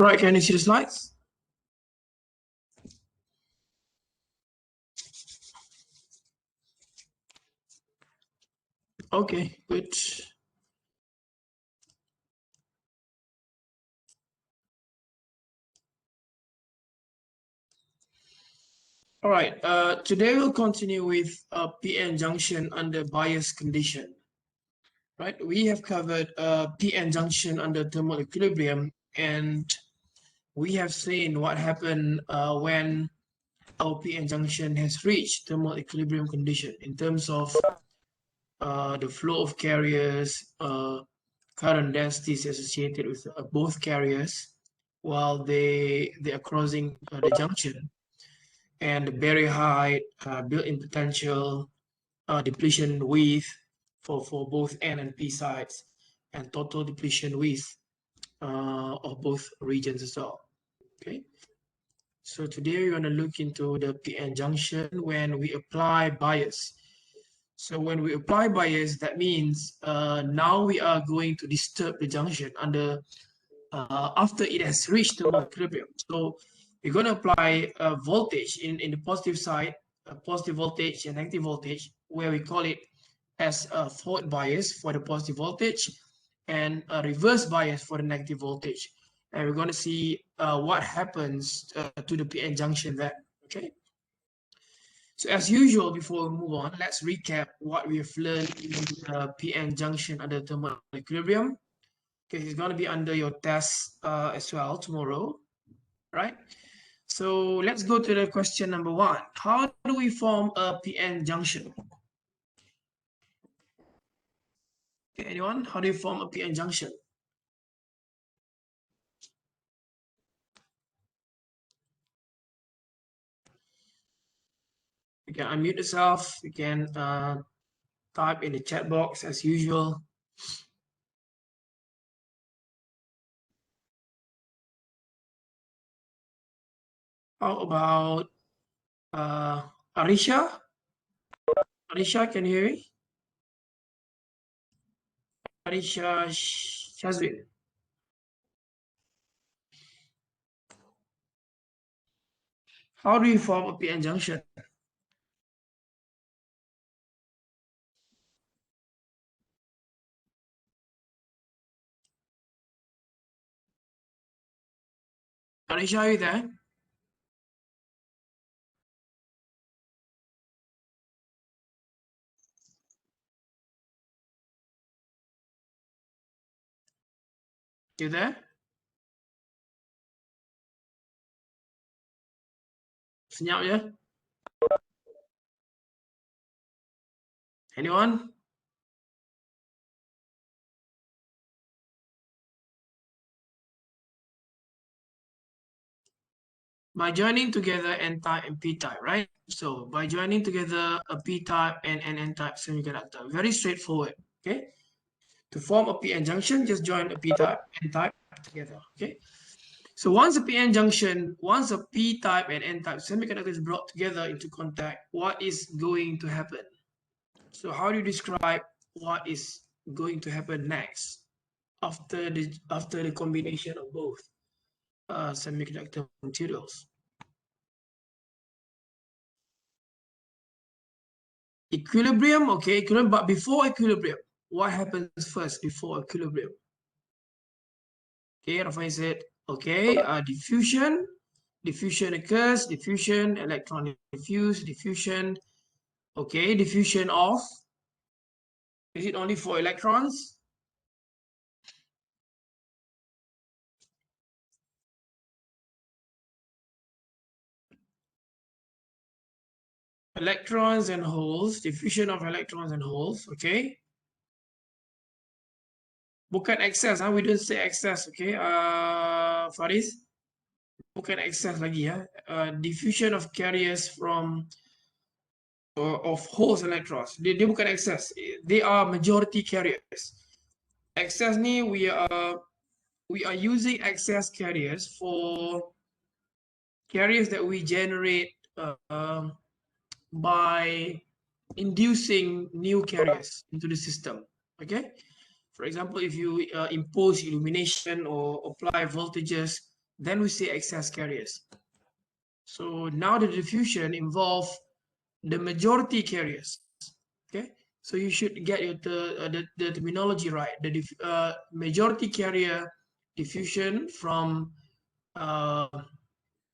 Right, can you see the slides? Okay, good. All right, today we'll continue with PN junction under bias condition. Right, we have covered PN junction under thermal equilibrium, and we have seen what happened when our PN junction has reached thermal equilibrium condition in terms of the flow of carriers, current densities associated with both carriers while they are crossing the junction, and the barrier height, built-in potential, depletion width for both N and P sides, and total depletion width of both regions as well. Okay, so today we're going to look into the PN junction when we apply bias. So when we apply bias, that means now we are going to disturb the junction under after it has reached thermal equilibrium. So we're going to apply a voltage in the positive side, a positive voltage and negative voltage, where we call it as a forward bias for the positive voltage and a reverse bias for the negative voltage. And we're going to see what happens to the PN junction there. Okay. So as usual, before we move on, let's recap what we have learned in the PN junction under thermal equilibrium. Okay, it's going to be under your test as well tomorrow, right? So let's go to the question number 1. How do we form a PN junction? Okay, anyone? How do you form a PN junction? You can unmute yourself. You can type in the chat box as usual. How about Arisha? Arisha, can you hear me? Arisha Shazwin. How do you form a PN junction? Arisha, are you there? You there? Senyap je? Anyone? By joining together N-type and P-type, right? So by joining together a P-type and an N-type semiconductor, very straightforward, okay? To form a PN junction, just join a P-type, N-type together, okay? So once a PN junction, once a P-type and N-type semiconductor is brought together into contact, what is going to happen? So how do you describe what is going to happen next after the combination of both semiconductor materials? Equilibrium, okay, equilibrium, but before equilibrium, what happens first before equilibrium? Okay, Rafael said, okay, diffusion occurs, diffusion, electron diffuse, diffusion, okay, diffusion of, is it only for electrons? Electrons and holes, diffusion of electrons and holes, okay. Bukan excess, we don't say excess, okay, Faris. Bukan excess lagi ya. Diffusion of carriers from of holes electrons. Dia bukan excess. They are majority carriers. Excess ni we are using excess carriers for carriers that we generate by inducing new carriers into the system. Okay. For example, if you impose illumination or apply voltages then we say excess carriers. So now the diffusion involves the majority carriers. Okay, so you should get the terminology right. The majority carrier diffusion from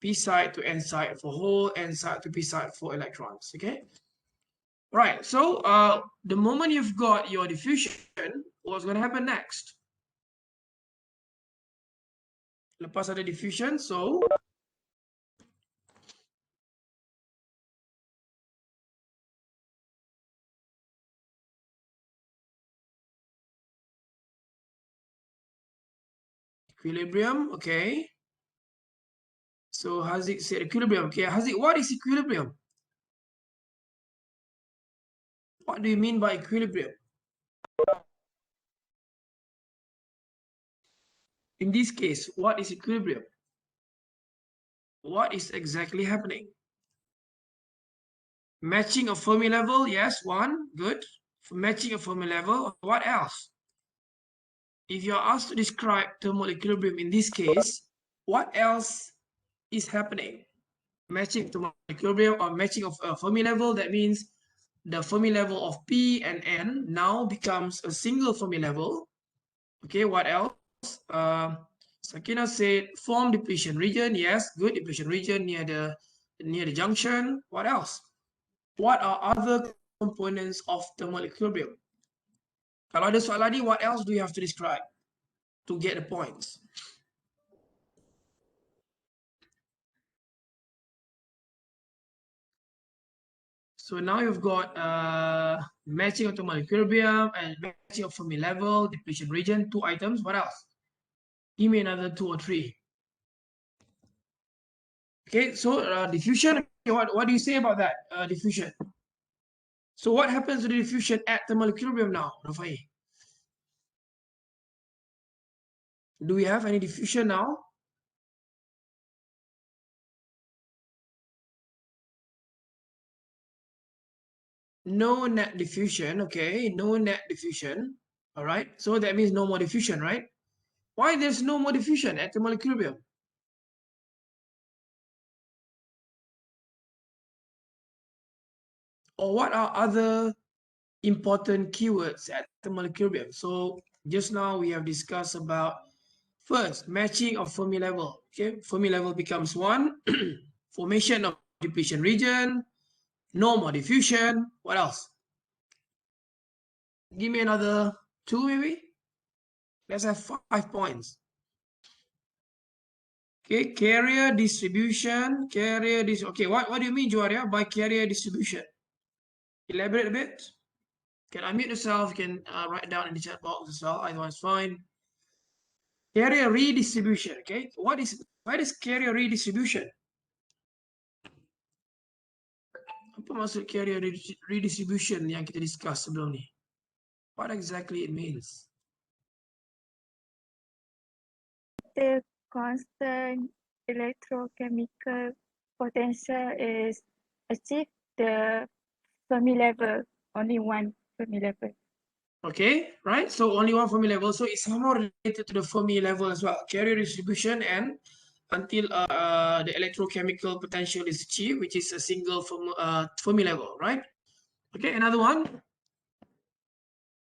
p side to n side for hole, n side to p side for electrons. Okay, right. So the moment you've got your diffusion, what's going to happen next? Lepas ada diffusion, so equilibrium. Okay. So Haziq said equilibrium. Okay, Haziq, what is equilibrium? What do you mean by equilibrium? In this case, what is equilibrium? What is exactly happening? Matching of Fermi level, yes, one, good. For matching of Fermi level, what else? If you're asked to describe thermal equilibrium in this case, what else is happening? Matching thermal equilibrium or matching of Fermi level, that means the Fermi level of P and N now becomes a single Fermi level. Okay, what else? Sakina said form depletion region. Yes, good, depletion region near the junction. What else? What are other components of thermal equilibrium? Kalau ada soal lagi, what else do you have to describe to get the points? So now you've got matching of thermal equilibrium and matching of Fermi level, depletion region, 2 items. What else? Give me another 2 or 3. Okay, so diffusion, what do you say about that, diffusion? So what happens to the diffusion at thermal equilibrium now, Rafai? Do we have any diffusion now? No net diffusion, okay, no net diffusion. All right, so that means no more diffusion, right? Why there's no more diffusion at thermal equilibrium? Or what are other important keywords at thermal equilibrium? So just now we have discussed about first matching of Fermi level. Okay, Fermi level becomes 1, formation of depletion region, no more diffusion. What else? Give me another 2 maybe. Let's have 5 points. Okay, carrier distribution, okay, what do you mean, Juaria, by carrier distribution? Elaborate a bit. Can unmute yourself, you can write down in the chat box as well, otherwise fine. Carrier redistribution, okay? What is carrier redistribution? Apa maksud carrier redistribution yang kita discuss sebelum ni? What exactly it means? The constant electrochemical potential is achieved the Fermi level, only one Fermi level. Okay, right? So only one Fermi level. So it's somehow related to the Fermi level as well. Carrier distribution and until the electrochemical potential is achieved, which is a single Fermi level, right? Okay, another one.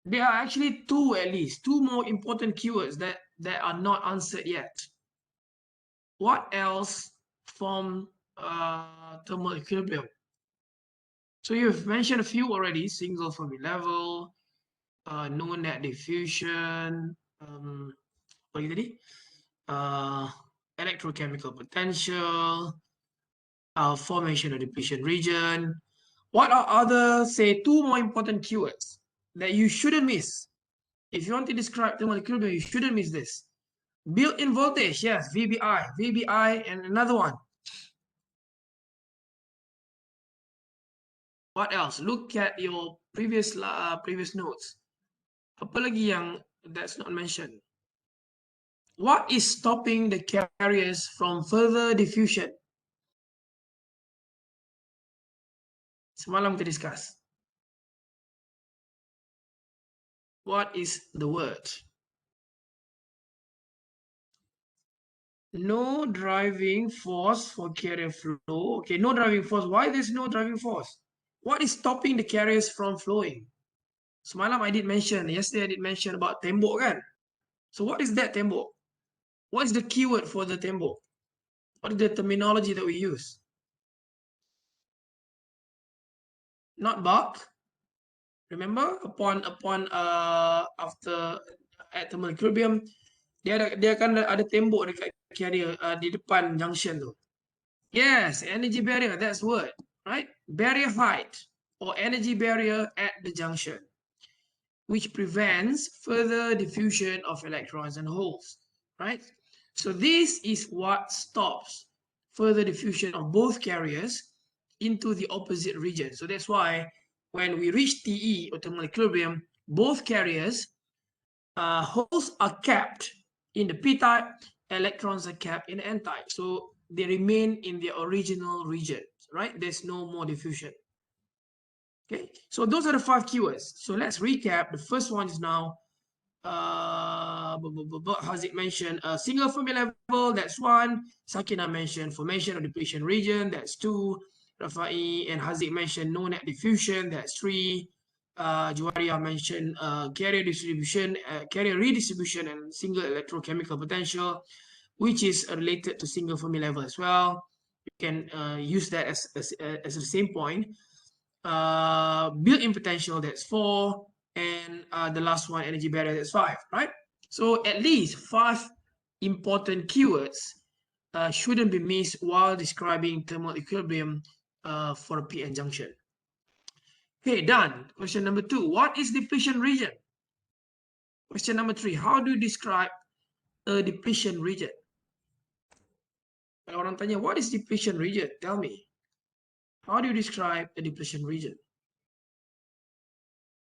There are actually at least two more important keywords that are not answered yet. What else from thermal equilibrium? So you've mentioned a few already: single Fermi level, no net diffusion, apa lagi tadi? Electrochemical potential, formation of depletion region. What are other, say, two more important keywords that you shouldn't miss? If you want to describe thermal equilibrium, you shouldn't miss this. Built-in voltage, yes, VBI, and another one. What else? Look at your previous notes. Apa lagi yang that's not mentioned? What is stopping the carriers from further diffusion? Semalam kita discuss. What is the word? No driving force for carrier flow. Okay, no driving force. Why there's no driving force? What is stopping the carriers from flowing? Semalam yesterday I did mention about tembok kan? So what is that tembok? What is the keyword for the tembok? What is the terminology that we use? Not bark. Remember, upon after at thermal equilibrium, dia akan ada tembok dekat carrier di depan junction tu. Yes, energy barrier, that's the word, right? Barrier height or energy barrier at the junction, which prevents further diffusion of electrons and holes, right? So this is what stops further diffusion of both carriers into the opposite region. So that's why when we reach TE or thermal equilibrium, both carriers holes are capped in the p-type, electrons are capped in the n-type. So they remain in their original region, right? There's no more diffusion. Okay, so those are the 5 keywords. So let's recap. The first one is now Haziq mentioned a single Fermi level, that's 1. Sakina mentioned formation of depletion region, that's 2. Rafai and Haziq mentioned no net diffusion, that's 3. Juwaria mentioned carrier redistribution and single electrochemical potential, which is related to single Fermi level as well. You can use that as the same point. Built-in potential, that's 4. And the last one, energy barrier, that's 5, right? So at least 5 important keywords shouldn't be missed while describing thermal equilibrium for a PN junction. Okay, done. Question number 2, what is depletion region? Question number 3, how do you describe a depletion region? Kalau orang tanya, what is depletion region? Tell me. How do you describe a depletion region?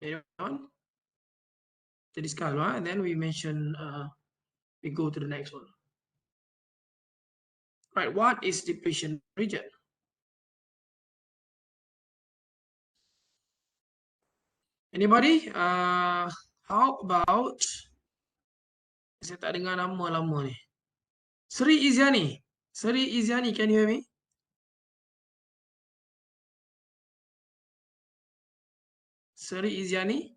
Anyone? To discuss, right? And then we mention, we go to the next one. Right, what is depletion region? Anybody? How about, saya tak dengar nama lama ni. Sri Izyani. Sri Izyani, can you hear me? Sri Izyani?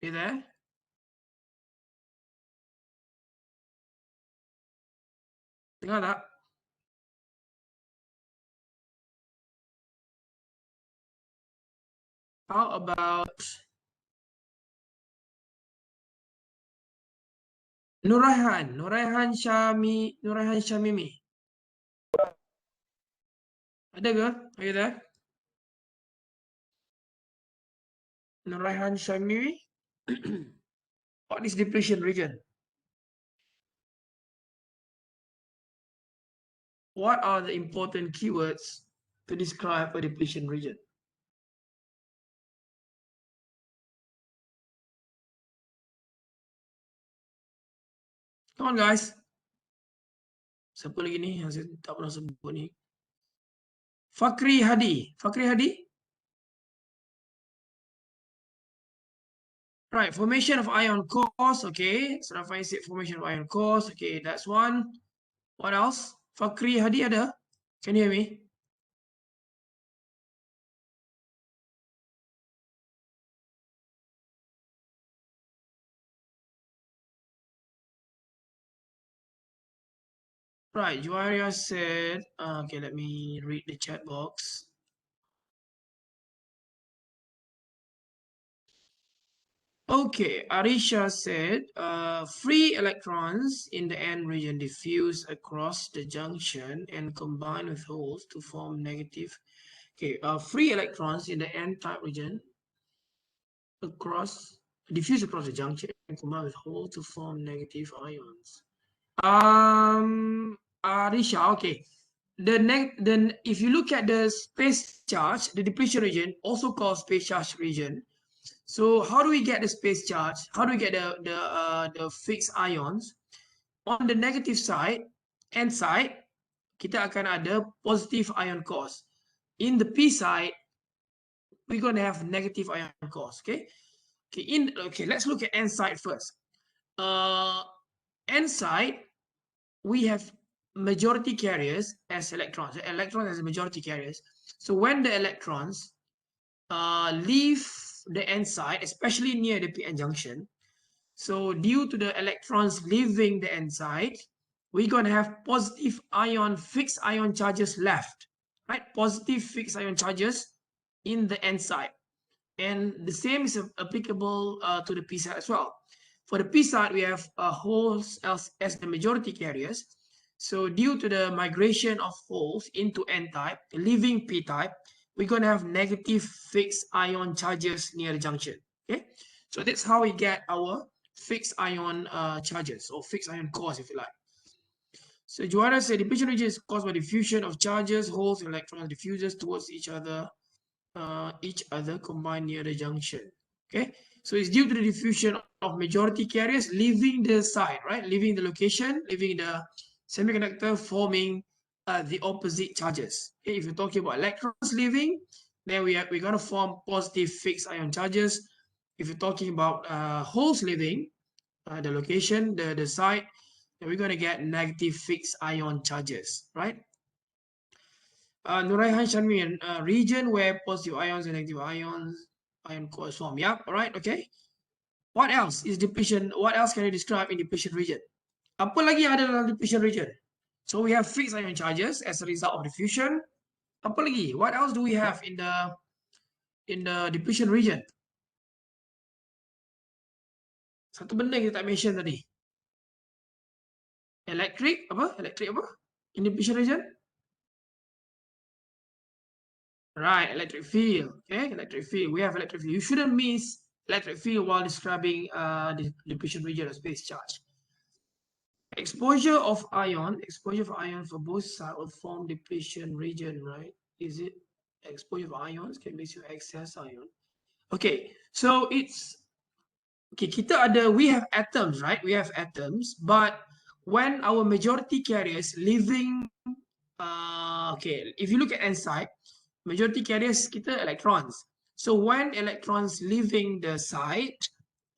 You there? Dengar tak? How about Nuraihan? Nuraihan Syamimi. Ada ke? Are you there? Nuraihan Syamimi? What is depletion region? What are the important keywords to describe a depletion region? Come on, guys. Siapa lagi ni yang saya tak pernah sebut ni? Fakri Hadi. Fakri Hadi? Right, formation of ion cores. Okay, so Rafai said formation of ion cores. Okay, that's one. What else? Fakri Hadi ada? Can you hear me? Right, Juwaria said, okay, let me read the chat box. Okay, Arisha said, free electrons in the N region diffuse across the junction and combine with holes to form negative. Okay, free electrons in the N-type region diffuse across the junction and combine with holes to form negative ions. Arisha, okay. Then if you look at the space charge, the depletion region, also called space charge region. So how do we get the space charge? How do we get the fixed ions? On the negative side, N side, kita akan ada positive ion cores. In the P side, we're going to have negative ion cores, okay? Okay, let's look at n side first. N side, we have majority carriers as electrons. Electrons as majority carriers. So when the electrons leave the n side, especially near the p-n junction, so due to the electrons leaving the n side, we're going to have positive ion, fixed ion charges left, right? Positive fixed ion charges in the n side. And the same is applicable to the p side as well. For the p side, we have holes as the majority carriers. So due to the migration of holes into n-type, leaving p-type, we're going to have negative fixed ion charges near the junction. Okay, so that's how we get our fixed ion charges, or fixed ion cores, if you like. So Joanna said depletion region is caused by diffusion of charges, holes, and electrons diffuses towards each other combined near the junction. Okay, so it's due to the diffusion of majority carriers leaving the site, right? Leaving the location, leaving the semiconductor, forming the opposite charges. Okay, if you're talking about electrons leaving, then we're going to form positive fixed ion charges. If you're talking about holes leaving the location, the site, then we're going to get negative fixed ion charges, right? Nuraihan Shanmin, region where positive ions and negative ion cores form. Yeah, all right, okay. What else is depletion? What else can you describe in depletion region? Apa lagi ada dalam depletion region? So we have fixed ion charges as a result of diffusion. Apa lagi? What else do we have in the depletion region? Satu benda kita tak mention tadi. Electric apa? Electric apa? In depletion region? Right, electric field. Okay, electric field. We have electric field. You shouldn't miss electric field while describing the depletion region of space charge. Exposure of ion for both sides will form depletion region, right? Is it exposure of ions can make you excess ion? Okay, so it's okay. We have atoms, right? We have atoms, but when our majority carriers leaving, okay, if you look at inside, majority carriers kita electrons. So when electrons leaving the site,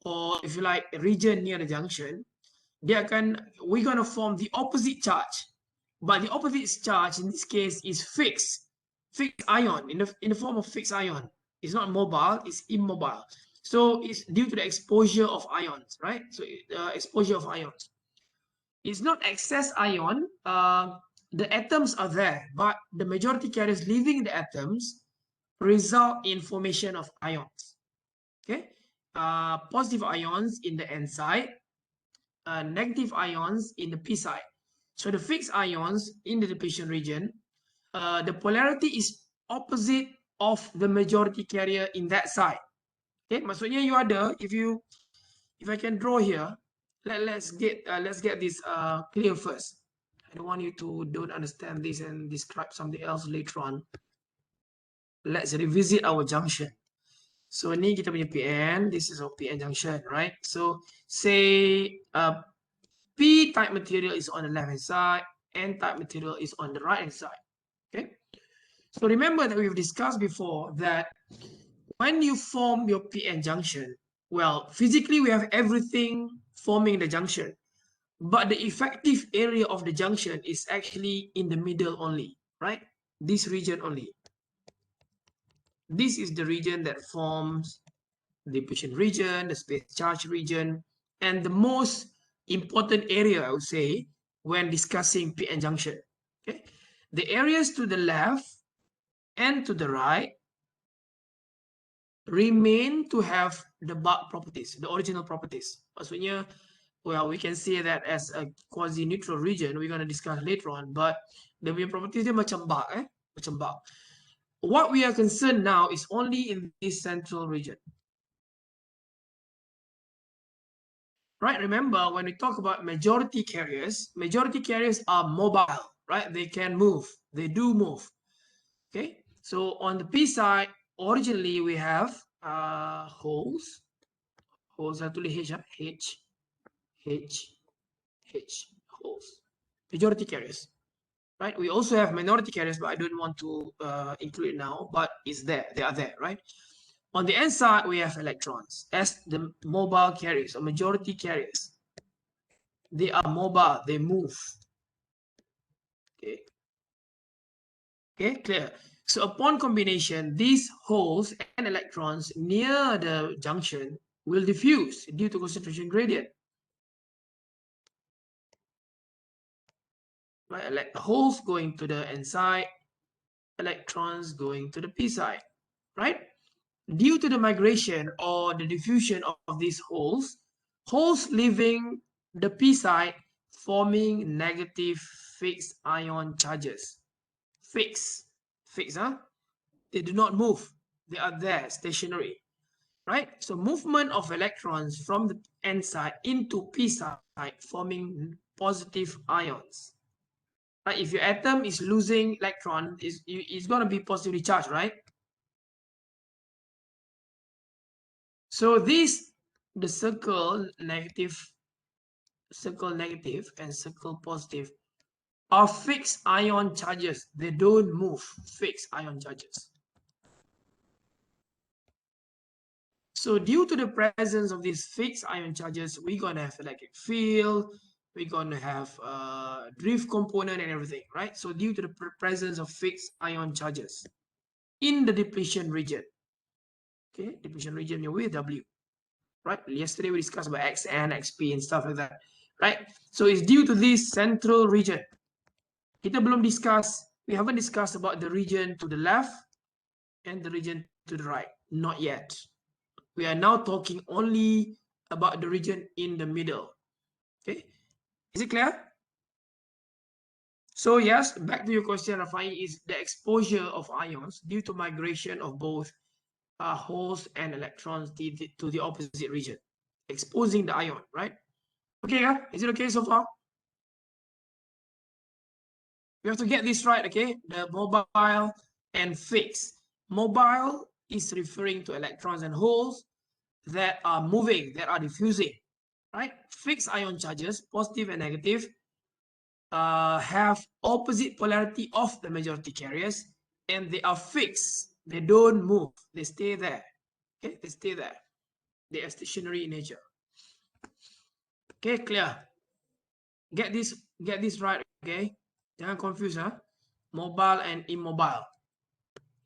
or if you like region near the junction, we're gonna form the opposite charge. But the opposite charge in this case is fixed ion, in the form of fixed ion. It's not mobile, it's immobile. So it's due to the exposure of ions, right? So exposure of ions. It's not excess ion. The atoms are there, but the majority carriers leaving the atoms result in formation of ions. Okay, positive ions in the n side, negative ions in the p side. So the fixed ions in the depletion region, the polarity is opposite of the majority carrier in that side. Okay, maksudnya you ada, if I can draw here, let's get this clear first. I don't want you to don't understand this and describe something else later on. Let's revisit our junction. So ni kita punya PN, this is our PN junction, right? So say P-type material is on the left hand side, N-type material is on the right hand side. Okay. So remember that we've discussed before that when you form your PN junction, well, physically we have everything forming the junction, but the effective area of the junction is actually in the middle only, right? This region only. This is the region that forms the depletion region, the space charge region, and the most important area, I would say, when discussing PN junction. Okay, the areas to the left and to the right remain to have the bulk properties, the original properties. Maksudnya, well, we can say that as a quasi-neutral region. We're going to discuss later on, but the properties dia macam bulk, macam bulk. What we are concerned now is only in this central region. Right, remember when we talk about majority carriers are mobile, right? They can move, they do move. Okay, so on the P side, originally we have holes are to H, holes, majority carriers, right? We also have minority carriers, but I don't want to include it now, but it's there, they are there, right? On the N side, we have electrons as the mobile carriers or majority carriers. They are mobile, they move. Okay. Okay, clear. So upon combination, these holes and electrons near the junction will diffuse due to concentration gradient. Right? Holes going to the N side, electrons going to the P side, right? Due to the migration or the diffusion of these holes, holes leaving the P side forming negative fixed ion charges. Fixed, huh? They do not move. They are there, stationary, right? So movement of electrons from the N side into P side forming positive ions. Right? If your atom is losing electron, it's going to be positively charged, right? So this, the circle negative and circle positive are fixed ion charges. They don't move, fixed ion charges. So due to the presence of these fixed ion charges, we're going to have electric field, we're going to have drift component and everything, right? So due to the presence of fixed ion charges in the depletion region, okay, depletion region with W, right? Yesterday we discussed about XN, XP and stuff like that, right? So it's due to this central region. Kita belum discuss, we haven't discussed about the region to the left and the region to the right, not yet. We are now talking only about the region in the middle. Okay, is it clear? So yes, back to your question, Rafai, is the exposure of ions due to migration of both holes and electrons to the opposite region, exposing the ion, right? Okay, yeah, is it okay so far? We have to get this right, okay? The mobile and fixed. Mobile is referring to electrons and holes that are moving, that are diffusing, right? Fixed ion charges, positive and negative, have opposite polarity of the majority carriers, and they are fixed. They don't move. They stay there. Okay, they stay there. They are stationary in nature. Okay, clear. Get this right. Okay, jangan confuse, huh? Mobile and immobile.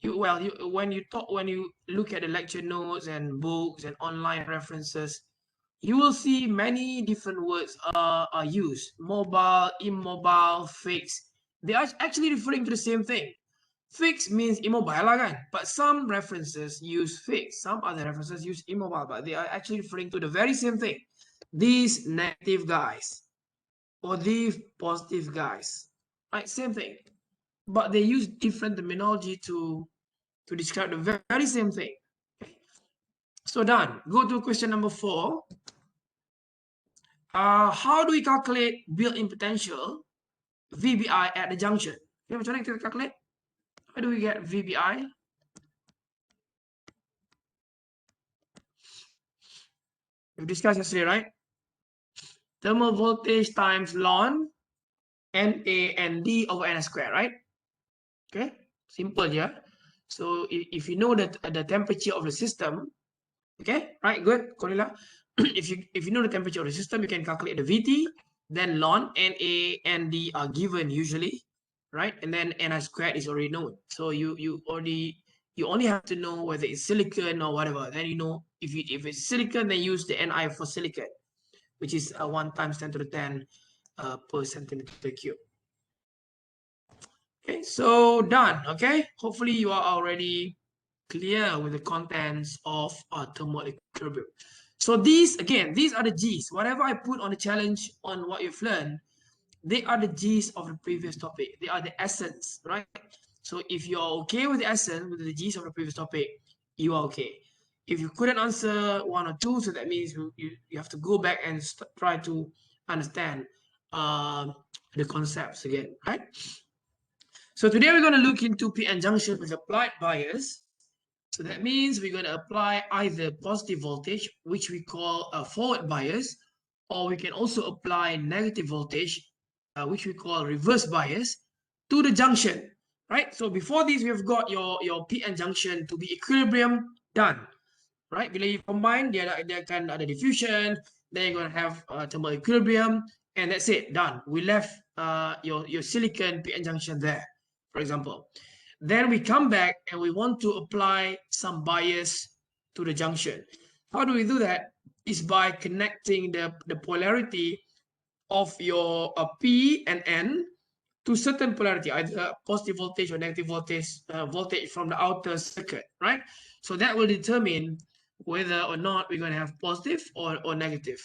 When you look at the lecture notes and books and online references, you will see many different words are used. Mobile, immobile, fixed. They are actually referring to the same thing. Fixed means immobile, kan? But some references use fixed. Some other references use immobile, but they are actually referring to the very same thing. These negative guys or these positive guys, right? Same thing, but they use different terminology to describe the very same thing. Okay. So done. Go to question number 4. How do we calculate built-in potential VBI at the junction? Okay, macam mana kita calculate? How do we get VBI? We discussed yesterday, right? Thermal voltage times ln NA and D over N square, right? Okay, simple, yeah. So if you know that the temperature of the system, okay, right, good, Cornelia. if you know the temperature of the system, you can calculate the VT. Then ln NA and D are given usually, right? And then Ni squared is already known. So you only have to know whether it's silicon or whatever. Then you know if it's silicon, then use the Ni for silicon, which is 1 times 10 to the 10 per centimeter cube. Okay, so done. Okay, hopefully you are already clear with the contents of thermal equilibrium. So these are the G's. Whatever I put on the challenge on what you've learned, they are the G's of the previous topic. They are the essence, right? So if you're okay with the essence, with the G's of the previous topic, you are okay. If you couldn't answer 1 or 2, so that means you have to go back and try to understand the concepts again, right? So today we're going to look into PN junction with applied bias. So that means we're going to apply either positive voltage, which we call a forward bias, or we can also apply negative voltage, which we call reverse bias, to the junction, right? So before this, we've got your PN junction to be equilibrium done. right? Bila you combine, dia akan ada diffusion, then you're going to have thermal equilibrium, and that's it, done. We left your silicon PN junction there, for example. Then we come back and we want to apply some bias to the junction. How do we do that? Is by connecting the polarity of your P and N to certain polarity, either positive voltage or negative voltage from the outer circuit, right? So that will determine whether or not we're going to have positive or negative,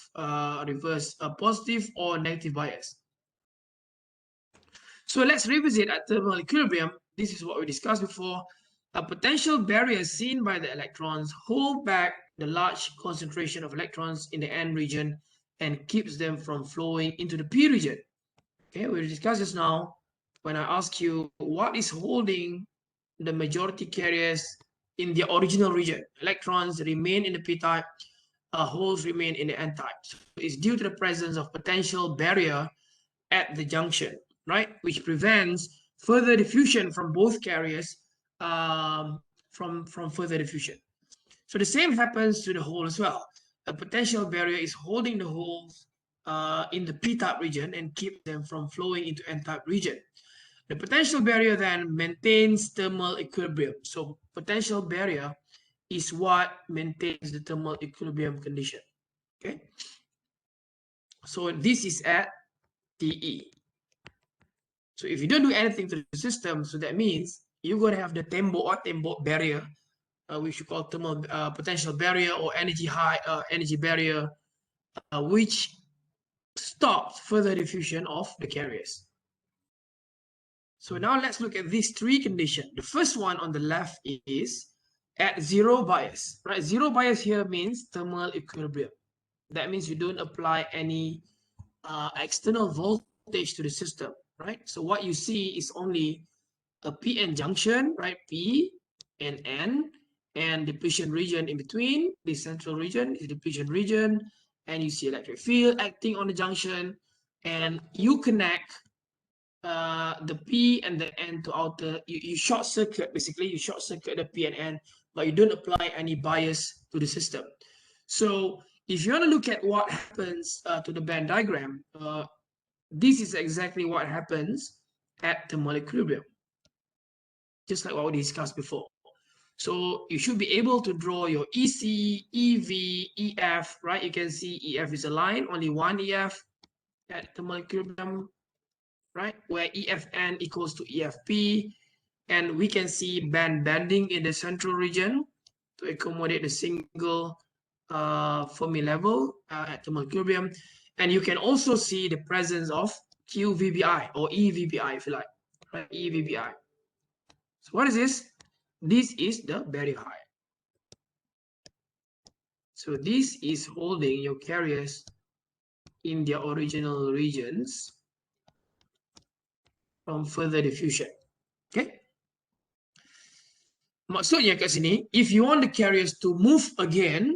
reverse positive or negative bias. So let's revisit at thermal equilibrium. This is what we discussed before. A potential barrier seen by the electrons hold back the large concentration of electrons in the N region and keeps them from flowing into the P region. Okay, we discussed this now when I ask you what is holding the majority carriers in the original region. Electrons remain in the p-type, holes remain in the n-type. So it's due to the presence of potential barrier at the junction, right? Which prevents further diffusion from both carriers from further diffusion. So the same happens to the hole as well. A potential barrier is holding the holes in the p-type region and keeps them from flowing into n-type region. The potential barrier then maintains thermal equilibrium. So potential barrier is what maintains the thermal equilibrium condition. Okay. So this is at TE. So if you don't do anything to the system, so that means you're going to have the tembok barrier, which you call thermal potential barrier or energy barrier, which stops further diffusion of the carriers. So now let's look at these three conditions. The first one on the left is at zero bias, right? Zero bias here means thermal equilibrium. That means you don't apply any external voltage to the system, right? So what you see is only a PN junction, right? P and N, and depletion region in between. The central region is depletion region, and you see electric field acting on the junction, and you connect the P and the N to outer. You short circuit, basically. You short circuit the P and N, but you don't apply any bias to the system. So if you want to look at what happens to the band diagram, this is exactly what happens at thermal equilibrium, just like what we discussed before. So you should be able to draw your EC, EV, EF, right? You can see EF is a line, only one EF at thermal equilibrium, right? Where EFN equals to EFP, and we can see band bending in the central region to accommodate the single Fermi level at thermal equilibrium. And you can also see the presence of QVBI or EVBI, if you like, right? EVBI. So what is this? This is the barrier height. So this is holding your carriers in their original regions from further diffusion. Okay. Maksudnya kat sini, if you want the carriers to move again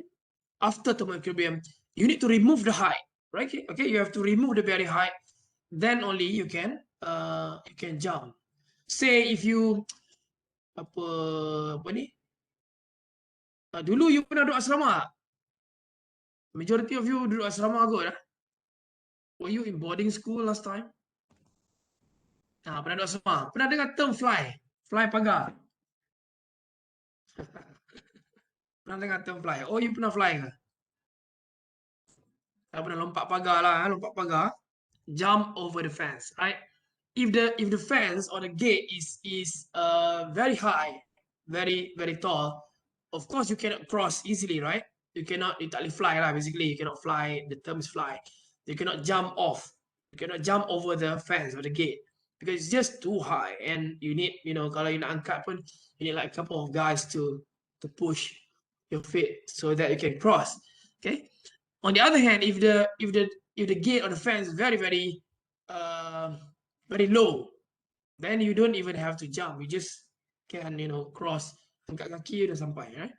after thermal equilibrium, you need to remove the height, right? Okay, you have to remove the barrier height, then only you can jump. Say if you apa ni? Dulu you pernah duduk asrama? Majority of you duduk asrama kot lah. Were you in boarding school last time? Pernah duduk asrama. Pernah dengar term fly? Fly pagar. Pernah dengar term fly? Oh, you pernah fly ke? Pernah lompat pagar lah, lompat pagar. Jump over the fence, right? If the fence or the gate is very high, very tall, of course you cannot cross easily, right? You tak boleh fly lah, basically. You cannot fly, the term is fly. You cannot jump off. You cannot jump over the fence or the gate because it's just too high, and you need, kalau you nak angkat pun, you need like a couple of guys to push your feet so that you can cross. Okay. On the other hand, if the gate or the fence is very low, then you don't even have to jump. You just can cross, angkat kaki udah sampai, right?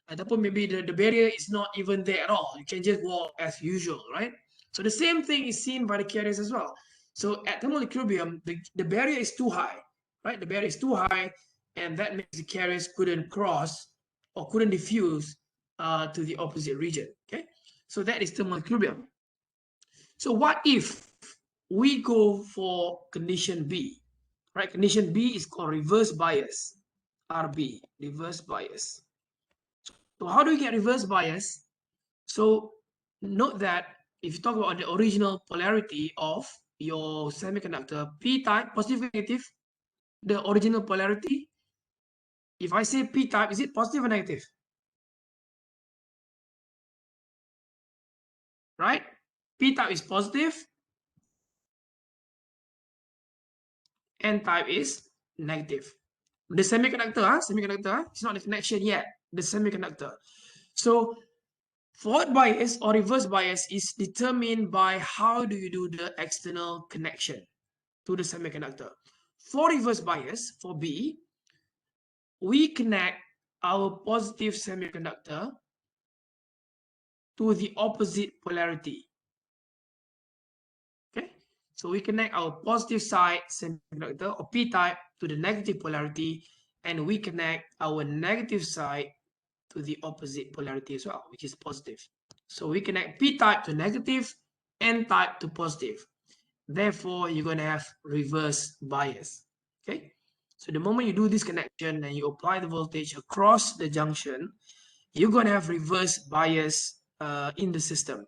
Ataupun maybe the barrier is not even there at all. You can just walk as usual, right? So the same thing is seen by the carriers as well. So at thermal equilibrium, the barrier is too high, right? The barrier is too high, and that means the carriers couldn't cross or couldn't diffuse to the opposite region. Okay, so that is thermal equilibrium. So what if we go for condition B, right? Condition B is called reverse bias, RB, reverse bias. So how do we get reverse bias? So note that if you talk about the original polarity of your semiconductor, p-type, positive, negative, the original polarity, if I say p-type, is it positive or negative? Right? P-type is positive, N-type is negative. The semiconductor, it's not the connection yet, the semiconductor. So forward bias or reverse bias is determined by how do you do the external connection to the semiconductor. For reverse bias, for B, we connect our positive semiconductor to the opposite polarity. Okay, so we connect our positive side semiconductor or p-type to the negative polarity, and we connect our negative side to the opposite polarity as well, which is positive. So we connect p-type to negative, n-type to positive. Therefore, you're going to have reverse bias. Okay, so the moment you do this connection and you apply the voltage across the junction, you're going to have reverse bias in the system.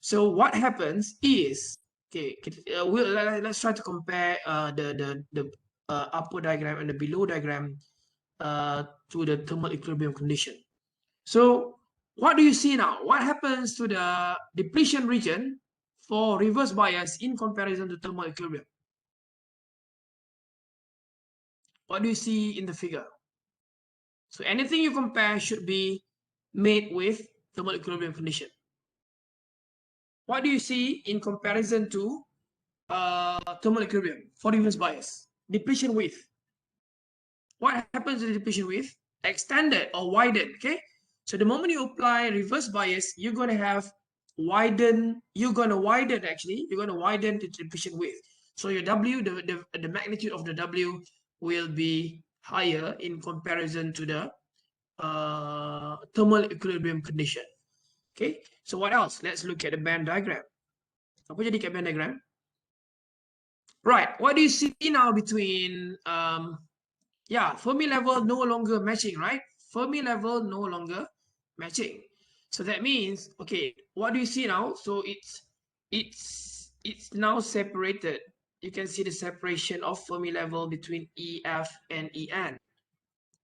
So what happens is, okay, let's try to compare the upper diagram and the below diagram to the thermal equilibrium condition. So what do you see now? What happens to the depletion region for reverse bias in comparison to thermal equilibrium? What do you see in the figure? So anything you compare should be made with thermal equilibrium condition. What do you see in comparison to thermal equilibrium for reverse bias? Depletion width. What happens to the depletion width? Extended or widened, okay? So the moment you apply reverse bias, you're going to have widen, you're going to widen the depletion width. So your W, the magnitude of the W will be higher in comparison to the thermal equilibrium condition. Okay, so what else? Let's look at the band diagram. Apa jadi kat band diagram? Right, what do you see now between yeah, Fermi level no longer matching, right? Fermi level no longer matching. So that means, okay, what do you see now? So it's now separated. You can see the separation of Fermi level between EF and EN,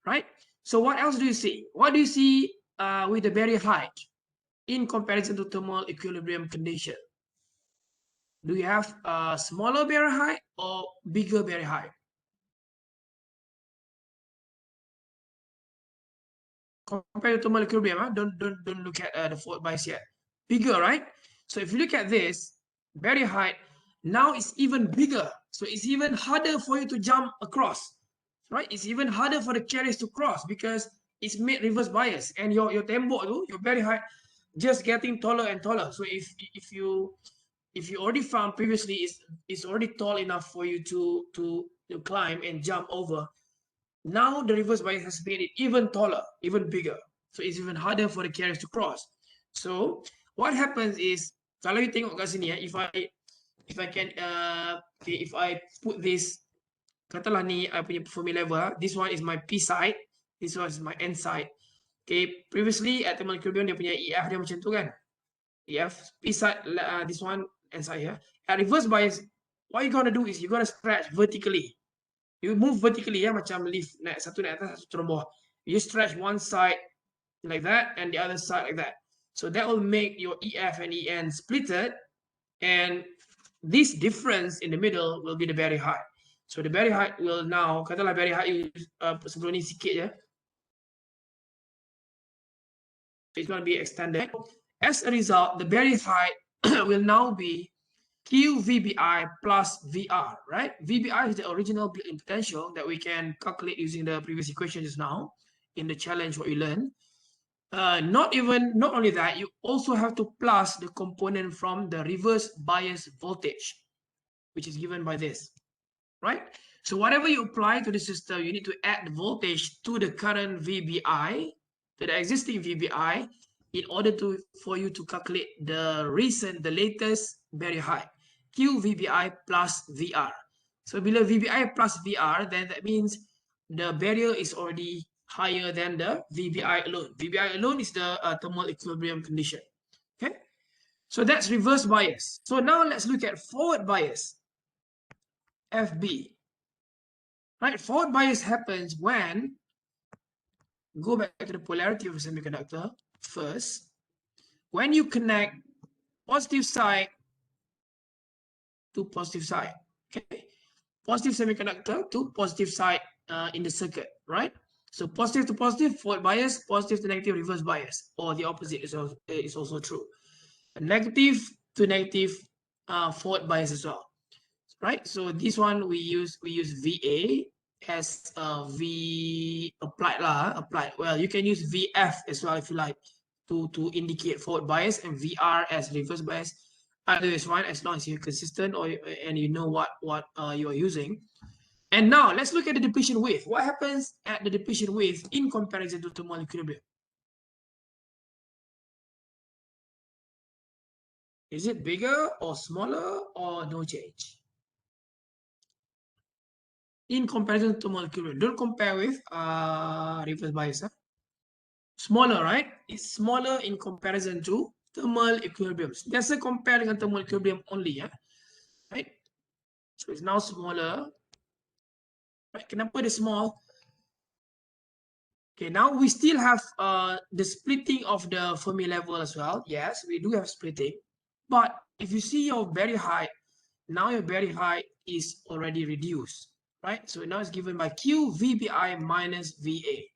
right? So what else do you see? What do you see with the barrier height in comparison to thermal equilibrium condition? Do you have a smaller barrier height or bigger barrier height? Compared to thermal equilibrium, don't look at the forward bias yet. Bigger, right? So if you look at this barrier height, now it's even bigger. So it's even harder for you to jump across, right? It's even harder for the carriers to cross because it's made reverse bias, and your tembok, your barrier height, just getting taller and taller. So if you already found previously it's already tall enough for you to climb and jump over, now the reverse bias has made it even taller, even bigger. So it's even harder for the carriers to cross. So what happens is, kalau you tengok kat sini, if I can okay, if I put this, katalah ni I punya Fermi level, this one is my P side, this one is my N side. Okay, previously at thermal equilibrium dia punya EF dia macam tu kan. EF, P side, this one, N side here. At reverse bias, what you're gonna do is you're gonna stretch vertically. You move vertically, ya, macam lift, satu naik atas, satu turun bawah. You stretch one side like that and the other side like that. So that will make your EF and EN splitted, and this difference in the middle will be the barrier height. So the barrier height will now, katalah barrier height you sebelum ni sikit je, it's going to be extended. As a result, the barrier height will now be QVBI plus VR, right? VBI is the original built-in potential that we can calculate using the previous equation just now in the challenge what we learned. Not only that, you also have to plus the component from the reverse bias voltage, which is given by this, right? So whatever you apply to the system, you need to add the voltage to the current VBI to the existing VBI in order for you to calculate the latest barrier height, Q VBI plus VR. So below VBI plus VR, then that means the barrier is already higher than the VBI alone. VBI alone is the thermal equilibrium condition. Okay, so that's reverse bias. So now let's look at forward bias, FB. Right, forward bias happens when, go back to the polarity of a semiconductor first, when you connect positive side to positive side, okay? Positive semiconductor to positive side in the circuit, right? So positive to positive, forward bias, positive to negative, reverse bias, or the opposite is also true. A negative to negative forward bias as well, right? So this one we use VA as V applied applied. Well, you can use VF as well if you like to indicate forward bias, and VR as reverse bias. Either is fine as long as you're consistent and you know what you are using. And now let's look at the depletion width. What happens at the depletion width in comparison to thermal equilibrium? Is it bigger or smaller or no change? In comparison to thermal equilibrium, don't compare with reverse bias. Huh? Smaller, right? It's smaller in comparison to thermal equilibrium. That's a compare dengan thermal equilibrium only, yeah? Right? So it's now smaller. Right? Kenapa dia small? Okay, now we still have the splitting of the Fermi level as well. Yes, we do have splitting. But if you see your barrier height, now your barrier height is already reduced, right? So now it's given by Q VBI minus VA.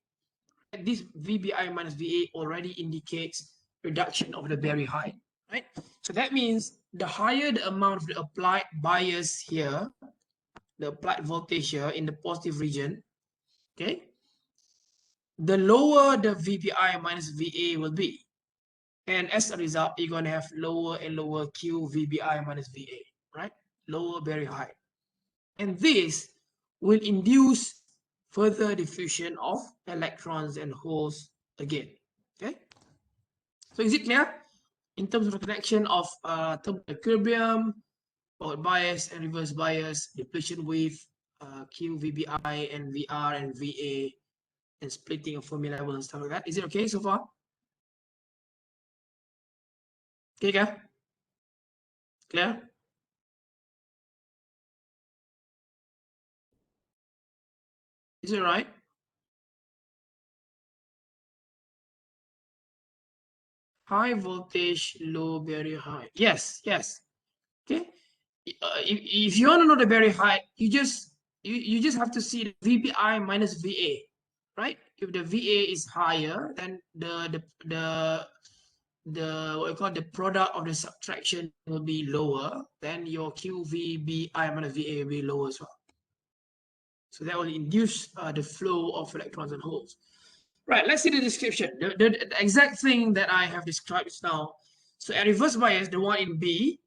This VBI minus VA already indicates reduction of the barrier height, right? So that means the higher the amount of the applied bias here, the applied voltage here in the positive region, okay, the lower the VBI minus VA will be. And as a result, you're going to have lower and lower Q VBI minus VA, right? Lower barrier height. And this will induce further diffusion of electrons and holes again, okay? So is it clear? In terms of the connection of thermal equilibrium, forward bias and reverse bias, depletion width, Q, VBI, and VR and VA, and splitting of Fermi level and stuff like that. Is it okay so far? Okay, guys? Clear? Is it right? High voltage, low barrier height. Yes, yes. Okay. If you want to know the barrier height, you just have to see the VBI minus VA, right? If the VA is higher, then the what you call the product of the subtraction will be lower, then your QVBI minus VA will be lower as well. So that will induce the flow of electrons and holes. Right, let's see the description. The exact thing that I have described is now. So at reverse bias, the one in B,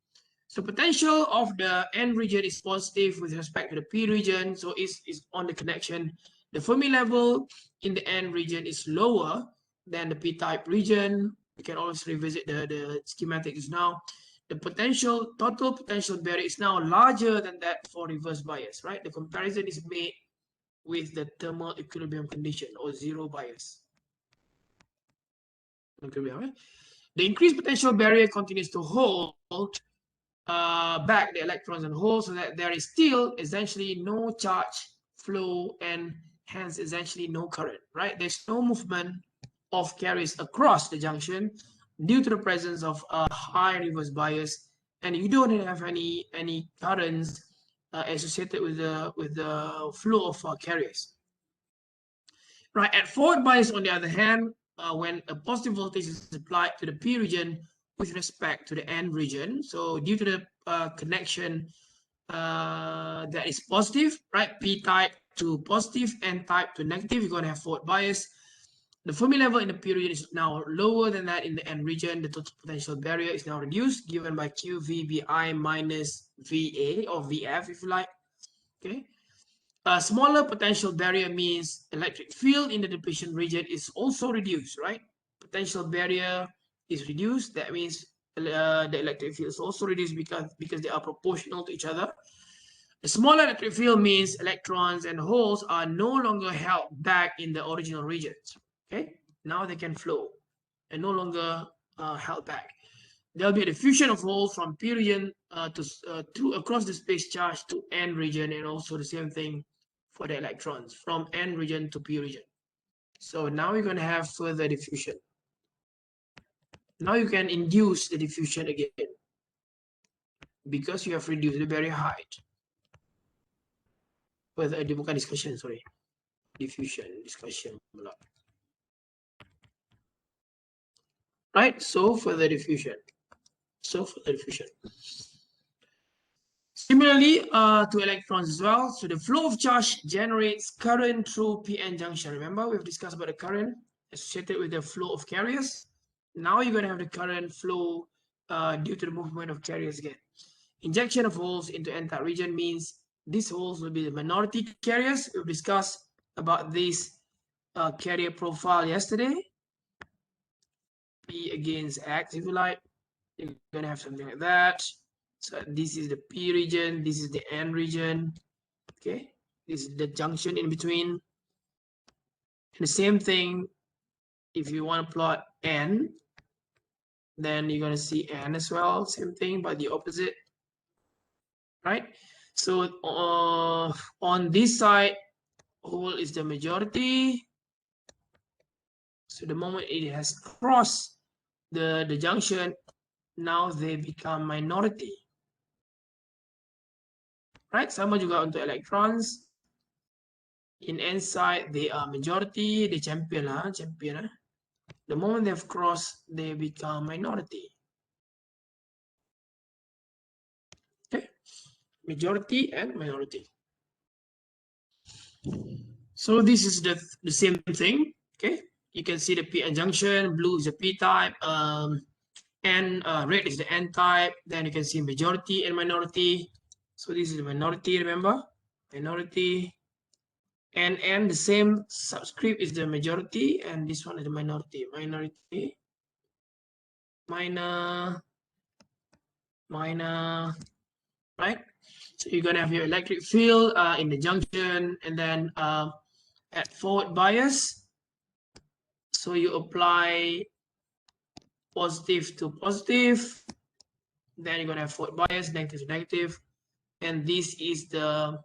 so potential of the N region is positive with respect to the P region, so it's on the connection. The Fermi level in the N region is lower than the P-type region. You can always revisit the schematics now. The total potential barrier is now larger than that for reverse bias, right? The comparison is made with the thermal equilibrium condition or zero bias. The increased potential barrier continues to hold back the electrons and holes so that there is still essentially no charge flow and hence essentially no current, right? There's no movement of carriers across the junction due to the presence of a high reverse bias, and you don't have any currents associated with the flow of carriers. Right, at forward bias, on the other hand, when a positive voltage is applied to the P region with respect to the N region, so due to the connection that is positive, right, P type to positive, N type to negative, you're going to have forward bias. The Fermi level in the P region is now lower than that in the N region. The total potential barrier is now reduced, given by QVBI minus VA or VF, if you like. Okay. A smaller potential barrier means electric field in the depletion region is also reduced, right? Potential barrier is reduced. That means the electric field is also reduced because they are proportional to each other. A smaller electric field means electrons and holes are no longer held back in the original regions. Okay, now they can flow and no longer held back. There'll be a diffusion of holes from P region through across the space charge to N region, and also the same thing for the electrons from N region to P region. So now we're going to have further diffusion. Now you can induce the diffusion again because you have reduced the barrier height. Further, bukan discussion, sorry. Diffusion, discussion. Right? So further diffusion. Similarly to electrons as well. So the flow of charge generates current through PN junction. Remember, we've discussed about the current associated with the flow of carriers. Now you're going to have the current flow due to the movement of carriers again. Injection of holes into N-type region means these holes will be the minority carriers. We've discussed about this carrier profile yesterday. P against X, if you like. You're going to have something like that. So this is the P region, this is the N region. Okay, this is the junction in between. And the same thing, if you want to plot N, then you're going to see N as well. Same thing, but the opposite. Right? So on this side, hole is the majority. So the moment it has crossed the junction, now they become minority. Right? Sama juga untuk electrons. In N side, they are majority, the champion. The moment they've crossed, they become minority. Okay, majority and minority. So this is the same thing. Okay, you can see the p-n junction. Blue is the p-type, and red is the n-type. Then you can see majority and minority. So this is the minority. Remember, minority. And the same subscript is the majority, and this one is the minority. Minority. Minor, right? So you're gonna have your electric field in the junction, and then at forward bias. So you apply positive to positive, then you're gonna have forward bias, negative to negative, and this is the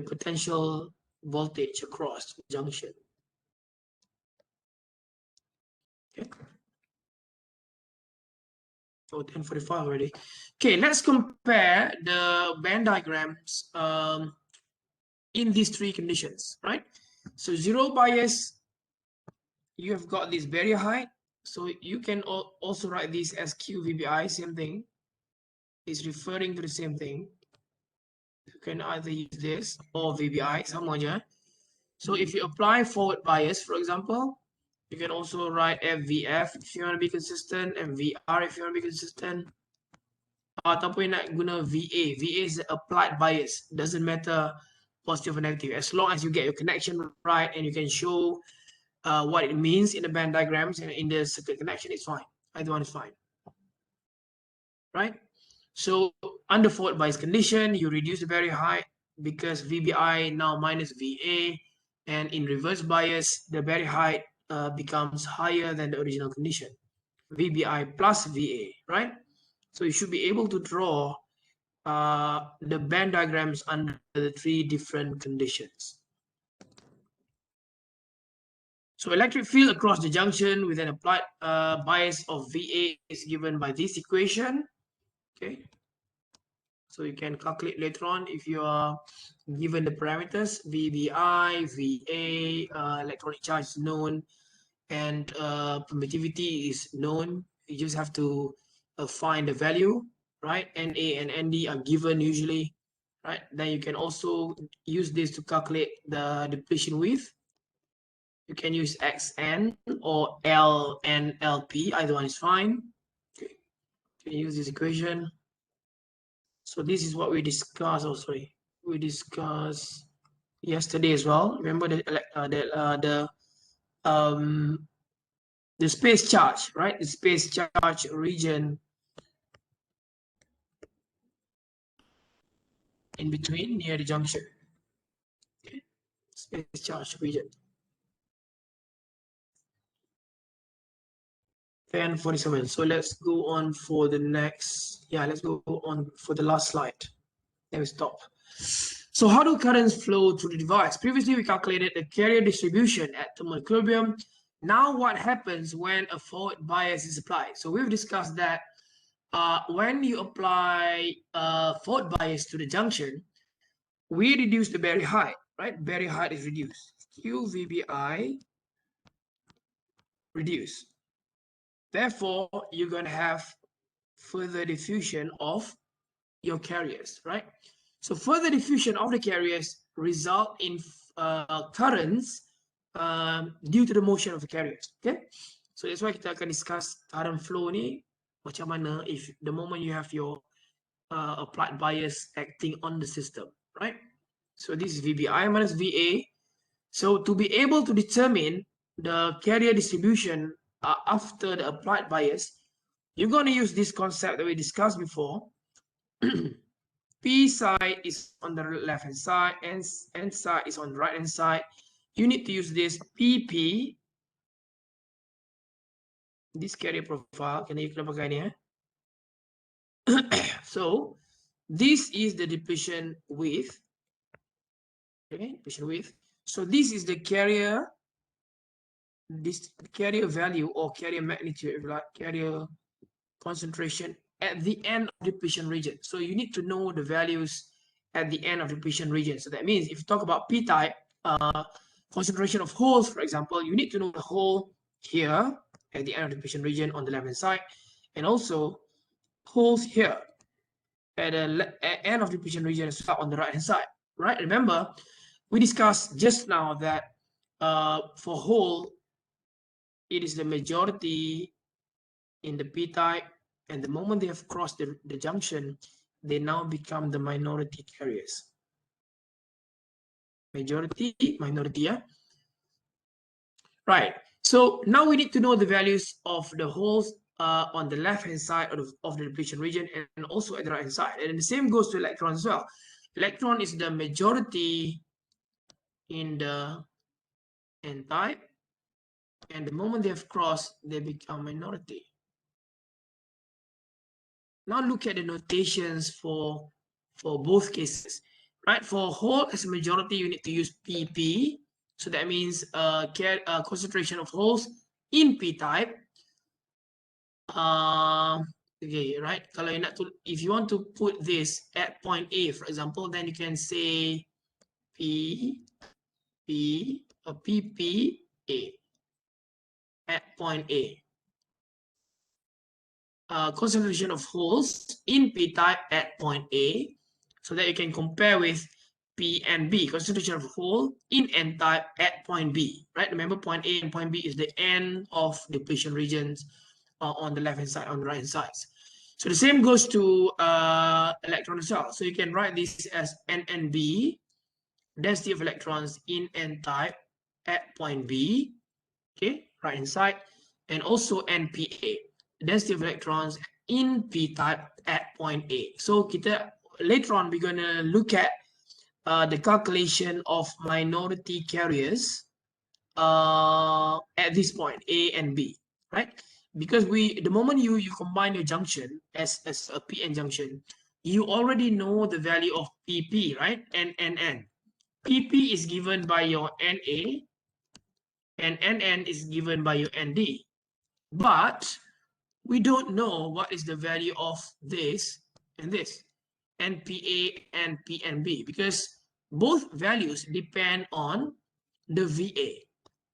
potential voltage across the junction. Okay. Oh, 10:45 already. Okay, let's compare the band diagrams in these three conditions, right? So zero bias, you have got this barrier height. So you can also write this as QVBI, same thing. It's referring to the same thing. You can either use this or VBI, sama aja. So if you apply forward bias, for example, you can also write FVF if you want to be consistent, and VR if you want to be consistent. Ataupun nak guna VA. VA is applied bias. Doesn't matter positive or negative. As long as you get your connection right and you can show what it means in the band diagrams and in the circuit connection, it's fine. Either one is fine. Right? So under forward bias condition, you reduce the barrier height because VBI now minus VA, and in reverse bias, the barrier height becomes higher than the original condition. VBI plus VA, right? So you should be able to draw the band diagrams under the three different conditions. So electric field across the junction with an applied bias of VA is given by this equation. Okay. So you can calculate later on if you are given the parameters VBI, VA, electronic charge is known, and permittivity is known. You just have to find the value, right? NA and ND are given usually, right? Then you can also use this to calculate the depletion width. You can use XN or LNLP, either one is fine. Okay, you can use this equation. So this is what we discussed. Oh, sorry, we discussed yesterday as well. Remember the space charge, right? The space charge region in between near the junction. Okay. Space charge region. 10:47. So let's go on for the next. Yeah, let's go on for the last slide. Then we stop. So how do currents flow through the device? Previously, we calculated the carrier distribution at thermal equilibrium. Now, what happens when a forward bias is applied? So we've discussed that when you apply a forward bias to the junction, we reduce the barrier height, right? Barrier height is reduced. QVBI reduce. Therefore, you're going to have further diffusion of your carriers, right? So further diffusion of the carriers result in currents due to the motion of the carriers. Okay, so that's why kita akan discuss current flow ni macam mana if the moment you have your applied bias acting on the system, right? So this is VBI minus VA. So to be able to determine the carrier distribution after the applied bias, you're going to use this concept that we discussed before. P side is on the left hand side, N side is on the right hand side. You need to use this PP, this carrier profile. Can you pakai ni? So this is the depletion width. Okay, depletion width. So this is the carrier, this carrier value or carrier magnitude, like carrier concentration at the end of depletion region. So you need to know the values at the end of depletion region. So that means if you talk about P-type, concentration of holes, for example, you need to know the hole here at the end of the depletion region on the left hand side, and also holes here at the end of the depletion region as well on the right hand side, right? Remember, we discussed just now that for hole, it is the majority in the P-type, and the moment they have crossed the junction, they now become the minority carriers. Majority, minority, yeah? Right. So now we need to know the values of the holes on the left-hand side of the depletion region and also at the right-hand side. And the same goes to electron as well. Electron is the majority in the N-type, and the moment they have crossed, they become minority. Now look at the notations for both cases, right? For hole as a majority, you need to use PP. So that means concentration of holes in P-type. Okay, right? Kalau you nak to, if you want to put this at point A, for example, then you can say PPA at point A. Concentration of holes in P-type at point A, so that you can compare with P and B, concentration of hole in N-type at point B, right? Remember, point A and point B is the end of depletion regions on the left-hand side, on the right-hand sides. So the same goes to electron as well. So you can write this as NNB, density of electrons in N-type at point B, okay, right-hand side, and also NPA, density of electrons in P-type at point A. So kita later on we're gonna look at the calculation of minority carriers at this point A and B, right? Because the moment you combine your junction as a PN junction, you already know the value of PP, right? And NN. PP is given by your NA, and NN is given by your ND. But we don't know what is the value of this and this, NPA and PNB, because both values depend on the VA,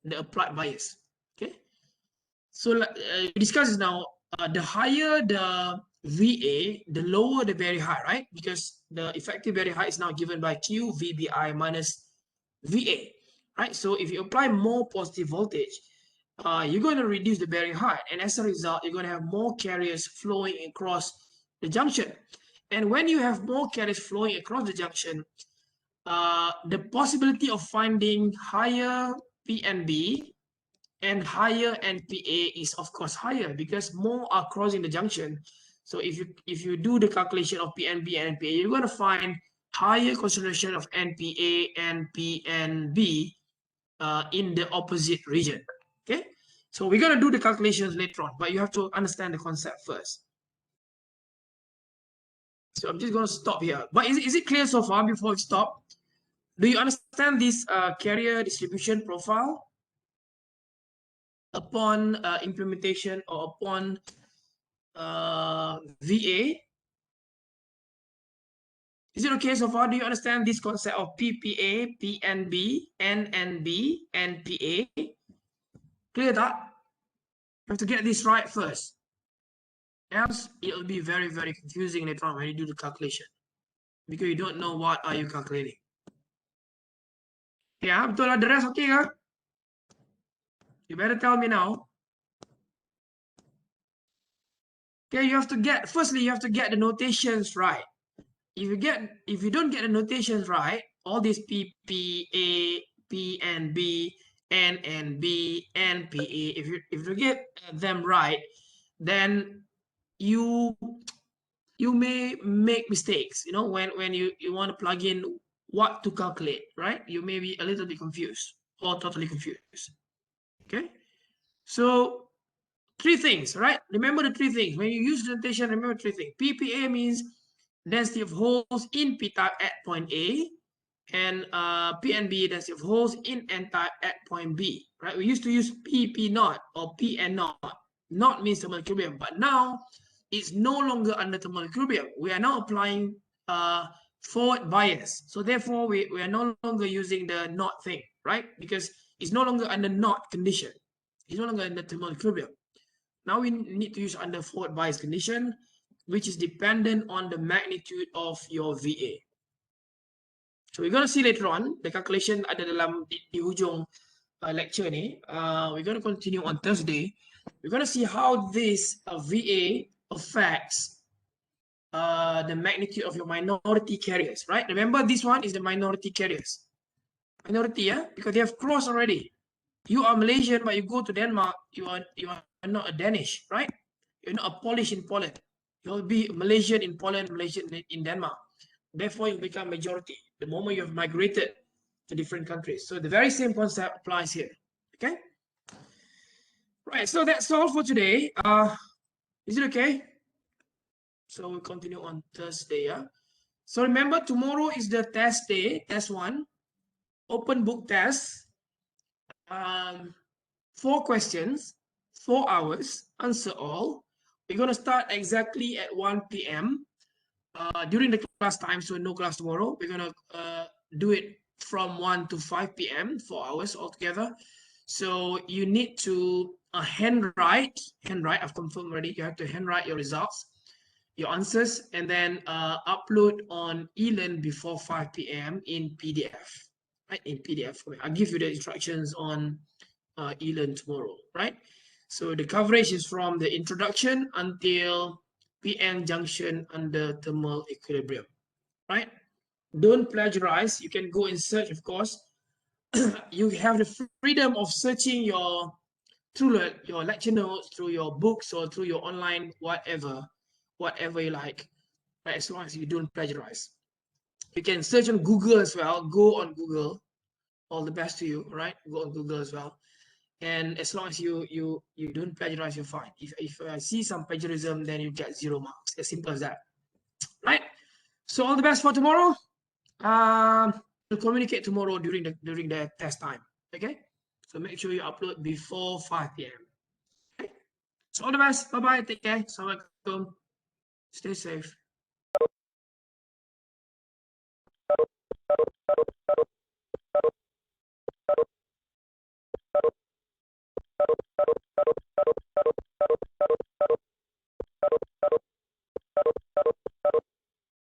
the applied bias. Okay, so we discuss this now. The higher the VA, the lower the barrier height, right? Because the effective barrier height is now given by Q VBI minus VA, right? So if you apply more positive voltage, you're going to reduce the barrier height, and as a result, you're going to have more carriers flowing across the junction. And when you have more carriers flowing across the junction, the possibility of finding higher PNB and higher NPA is of course higher because more are crossing the junction. So if you do the calculation of PNB and NPA, you're going to find higher concentration of NPA and PNB in the opposite region. Okay, so we're going to do the calculations later on, but you have to understand the concept first. So I'm just going to stop here. But is it clear so far before we stop? Do you understand this carrier distribution profile? Upon implementation or upon VA, is it okay so far? Do you understand this concept of PPA, PNB, NNB, NPA? Clear that? You have to get this right first. Else, it will be very, very confusing later on when you do the calculation. Because you don't know what are you calculating. Yeah, betul lah. The rest okay kah? You better tell me now. Okay, you have to get, firstly, you have to get the notations right. If you don't get the notations right, all these PPA, PNB, NNB, NPA, if you get them right, then you may make mistakes. You know, when you want to plug in what to calculate, right? You may be a little bit confused or totally confused. Okay, so three things, right? Remember the three things. When you use notation, remember three things. PPA means density of holes in p-type at point A, and PNB, density of holes in n-type at point B, right? We used to use PP naught or PN naught. Naught means thermal equilibrium, but now it's no longer under thermal equilibrium. We are now applying forward bias. So therefore, we are no longer using the naught thing, right? Because it's no longer under naught condition. It's no longer under thermal equilibrium. Now we need to use under forward bias condition, which is dependent on the magnitude of your VA. So we're going to see later on, the calculation ada dalam di hujung lecture ni. We're going to continue on Thursday. We're going to see how this VA affects the magnitude of your minority carriers, right? Remember, this one is the minority carriers. Minority, yeah? Because they have crossed already. You are Malaysian, but you go to Denmark, you are not a Danish, right? You're not a Polish in Poland. You'll be Malaysian in Poland, Malaysian in Denmark. Therefore, you become majority the moment you have migrated to different countries. So the very same concept applies here. Okay? Right, so that's all for today. Is it okay? So we'll continue on Thursday, yeah? So remember, tomorrow is the test day, test one, open book test. 4 questions, 4 hours, answer all. We're going to start exactly at 1 p.m. During the class time, so no class tomorrow. We're going to do it from 1 to 5 p.m., 4 hours altogether. So you need to handwrite, I've confirmed already, you have to handwrite your results, your answers, and then upload on eLearn before 5 p.m. in PDF, right? In PDF. I'll give you the instructions on eLearn tomorrow, right? So the coverage is from the introduction until PN junction under thermal equilibrium, right? Don't plagiarize. You can go and search, of course. You have the freedom of searching through your lecture notes, through your books, or through your online whatever you like, right? As long as you don't plagiarize. You can search on Google as well. Go on Google. All the best to you, right? Go on Google as well. And as long as you don't plagiarize, you're fine. If I see some plagiarism, then you get 0 marks. As simple as that, right? So all the best for tomorrow. We'll communicate tomorrow during the test time. Okay. So make sure you upload before 5 p.m. Okay. So all the best. Bye bye. Take care. Assalamualaikum. Stay safe.